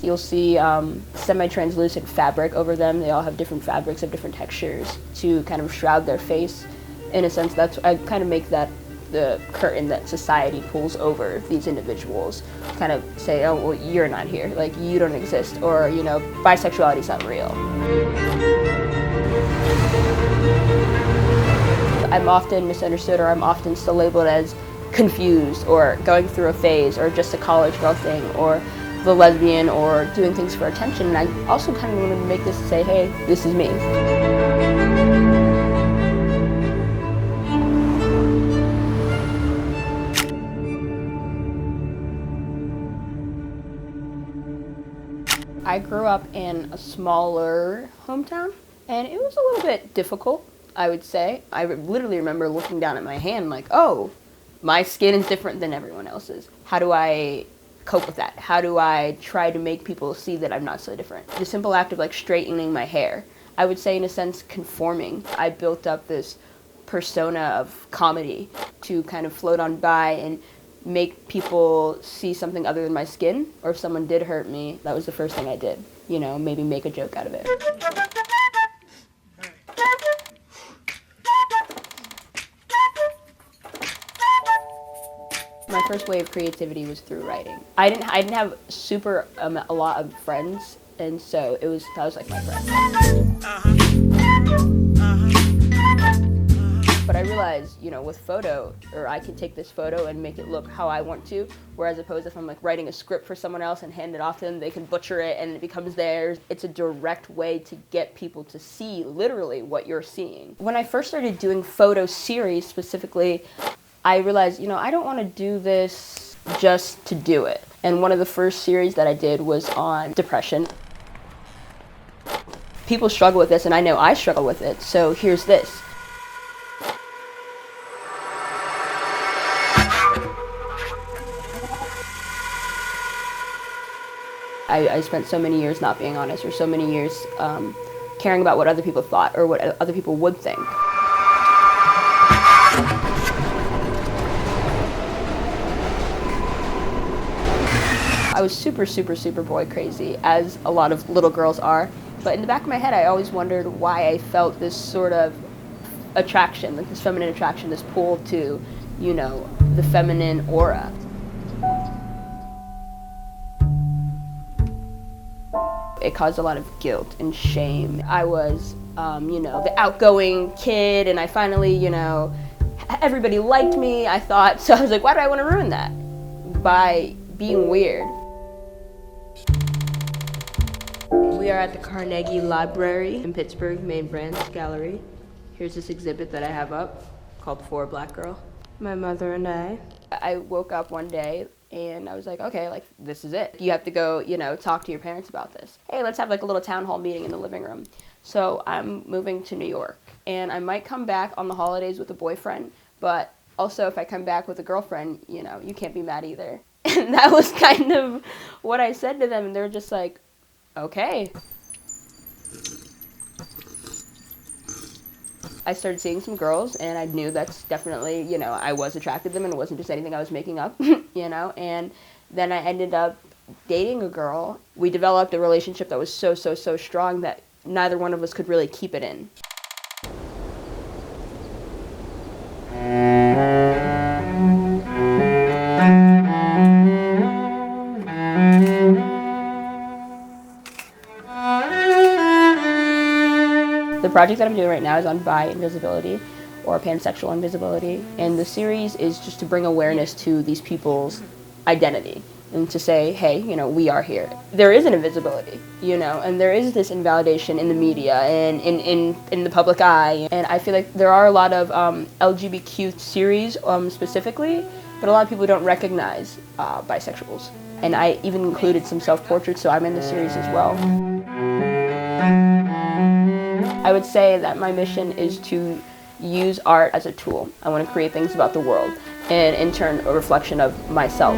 You'll see semi-translucent fabric over them. They all have different fabrics of different textures to kind of shroud their face. In a sense, I kind of make that the curtain that society pulls over these individuals. Kind of say, oh, well, you're not here. Like, you don't exist. Or, you know, bisexuality is not real. I'm often misunderstood, or I'm often still labeled as confused, or going through a phase, or just a college girl thing, or the lesbian, or doing things for attention. And I also kind of want to make this say, hey, this is me. I grew up in a smaller hometown, and it was a little bit difficult, I would say. I literally remember looking down at my hand like, oh, my skin is different than everyone else's. How do I cope with that? How do I try to make people see that I'm not so different? The simple act of like straightening my hair, I would say in a sense conforming. I built up this persona of comedy to kind of float on by and make people see something other than my skin, or if someone did hurt me, that was the first thing I did. You know, maybe make a joke out of it. My first way of creativity was through writing. I didn't have a lot of friends, and so that was like my friend. But I realized, you know, with photo, or I can take this photo and make it look how I want to, whereas opposed if I'm like writing a script for someone else and hand it off to them, they can butcher it and it becomes theirs. It's a direct way to get people to see literally what you're seeing. When I first started doing photo series specifically, I realized, you know, I don't want to do this just to do it. And one of the first series that I did was on depression. People struggle with this, and I know I struggle with it, so here's this. I spent so many years not being honest, or so many years caring about what other people thought or what other people would think. I was super, super, super boy crazy, as a lot of little girls are. But in the back of my head, I always wondered why I felt this sort of attraction, like this feminine attraction, this pull to, you know, the feminine aura. It caused a lot of guilt and shame. I was, you know, the outgoing kid, and I finally, you know, everybody liked me, I thought. So I was like, why do I want to ruin that? By being weird. We are at the Carnegie Library in Pittsburgh, main branch gallery. Here's this exhibit that I have up called For a Black Girl. My mother and I woke up one day and I was like, okay, like, this is it. You have to go, you know, talk to your parents about this. Hey, let's have like a little town hall meeting in the living room. So I'm moving to New York, and I might come back on the holidays with a boyfriend, but also if I come back with a girlfriend, you know, you can't be mad either. And that was kind of what I said to them, and they were just like, okay. I started seeing some girls, and I knew that's definitely, you know, I was attracted to them, and it wasn't just anything I was making up, you know, and then I ended up dating a girl. We developed a relationship that was so, so, so strong that neither one of us could really keep it in. The project that I'm doing right now is on bi invisibility, or pansexual invisibility, and the series is just to bring awareness to these people's identity and to say, hey, you know, we are here. There is an invisibility, you know, and there is this invalidation in the media and in the public eye, and I feel like there are a lot of LGBTQ series specifically, but a lot of people don't recognize bisexuals, and I even included some self-portraits, so I'm in the series as well. I would say that my mission is to use art as a tool. I want to create things about the world, and in turn a reflection of myself.